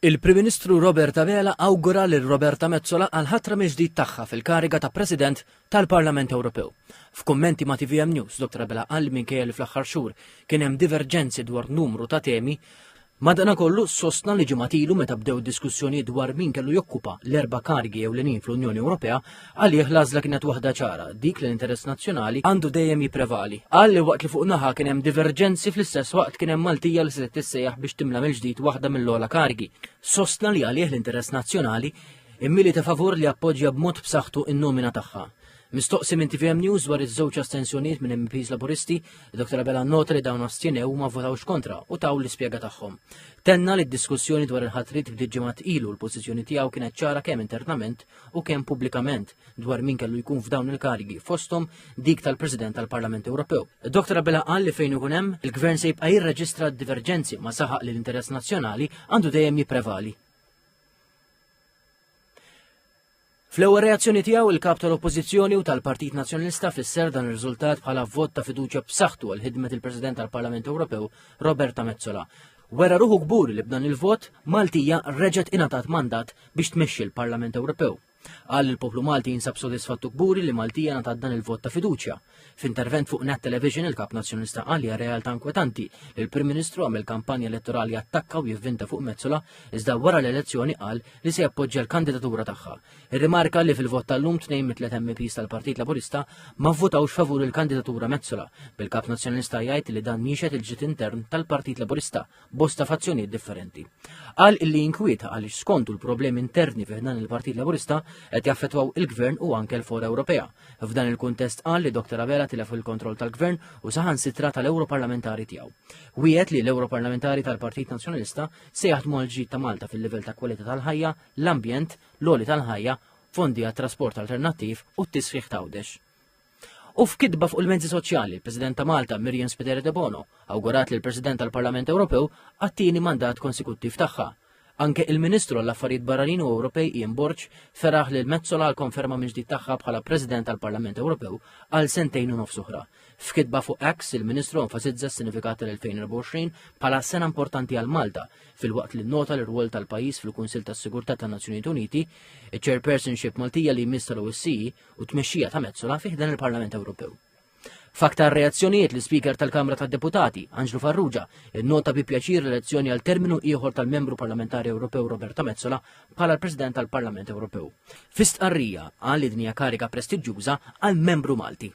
Il-Prim Ministru Roberta Vela awgura lil Roberta Metsola għal ħatra mill-ġdid tagħha fil-kariga ta' President tal-Parlament Ewropew. F'kummenti ma' TVM News, Dr. Vela qal minkejja li fl-aħħar xhur kien hemm diverġenzi dwar numru ta' temi, madanakollu sostna li ġimgħatilu meta bdew diskussjoni dwar min kellu jokkupa l-erba' karigi ewlenin fl-Unjoni Ewropea għalih l-għażla kienet waħda ċara, dik li l-interess nazzjonali għandu dejjem jipprevali. Qal li waqt li fuq naħa kien hemm diverġenzi fl-istess waqt kien hemm Maltija li se tissejjaħ biex timla mill-ġdid waħda mill-ogħla karigi. Sostna li għalih l-interess nazzjonali immili ta' favur li appoġġja b'mod b'saħħtu in-nomina tagħha. Mistoqsi minn TVM News dwar iż-żewġ astensjonijiet minn MPs Laburisti, Dr. Vela nota li dawn astjenew ma votawx kontra u taw l-ispjega tagħhom. Tenna li d-diskussjoni dwar il-ħatrit bdiet ġimgħat ilu l-pożizzjoni tiegħu kienet ċara kemm internament u kemm pubblikament dwar min kellu jkun f'dawn il-karigi fosthom dik tal-President tal-Parlament Ewropew. Dr. Vela qal li fejn ikun hemm il-Gvern se jibqa' jirreġistra d-diverġenzi ma saħaq li l-interess nazzjonali għandu dejjem jipprevali. Fl-ewwel reazzjoni tiegħu il-kap tal-Oppożizzjoni u tal-Partit Nazzjonalista fisser dan ir-riżultat bħala vot ta' fiduċja b'saħħtu għal ħidmet il-President tal-Parlament Ewropew Roberta Metsola. Wera ruħu kburi li b'dan il-vot Maltija reġgħet ingħatat mandat biex tmexxi l-Parlament Ewropew. Qal il-poplu Malti jinsab sodisfattu kburi li Maltija ngħatat dan il-vot ta' fiduċja. F'intervent fuq Net Television il-Kap Nazzjonalista qal li realtà inkwetanti li l-Prim Ministru għamel kampanja elettorali attakka u jivvinta fuq Metsola iżda wara l-elezzjoni qal li se jappoġġja l-kandidatura tagħha. Irrimarka li fil-vot tal-lum tnejn mit-tliet MPs tal-Partit Laburista ma vvotawx favur il-kandidatura Metsola. Bil-Kap Nazzjonalista jgħid li dan nixet il-ġid intern tal-Partit Laburista bosta fazzjonijiet differenti. Qal illi jinkwieta għaliex skontu l-problemi interni fih dan il-Partit Laburista qed jaffettwaw il-Gvern u anke l-Fora Ewropea. F'dan il-kuntest qal li Dr. Vela tilef il-kontroll tal-Gvern u saħansitra tal-Europarlamentari tiegħu. Wieħed li l-Europarlamentari tal-Partit Nazzjonalista se jaħdmu għal ġid ta' Malta fil-livell ta' kwalità tal-ħajja, l-ambjent, l-għoli tal-ħajja, fondi għat trasport alternattiv u t-tisħiħ tawdex. U f'kitba fuq il-mezzi soċjali, il-President ta' Malta Miriam Spiteri de Bono awgurat li l-President tal-Parlament Ewropew għat-tieni mandat konsekuttiv tagħha. Anke il-Ministru għall-Affarijiet Barranin u Ewropej Ian Borg feraħ li l-Metsola għal-konferma mill-ġdid tagħha bħala President tal-Parlament Ewropew għal sentejn u nofs oħra. F'kitba fuq X il-Ministru enfasizza s-sinifikat tal-2024 bħala sena importanti għal Malta fil-waqt li nota l-rwol tal-pajjiż fil-Kunsill tas-Sigurtà tan-Nazzjonijiet Uniti, iċ-Chairpersonship Maltija li jmiss tal-OSCE u tmexxija ta' Metsola fih dan il-Parlament Ewropew. F'aktar reazzjonijiet l-Speaker tal-Kamra tad-Deputati, Angelo Farrugia, innota bi pjaċir l-elezzjoni għal terminu ieħor tal-Membru Parlamentari Ewropew Roberta Metsola bħala l-President tal-Parlament Ewropew. F'istqarrija qal li din hija kariga prestiġjuża għal membru Malti.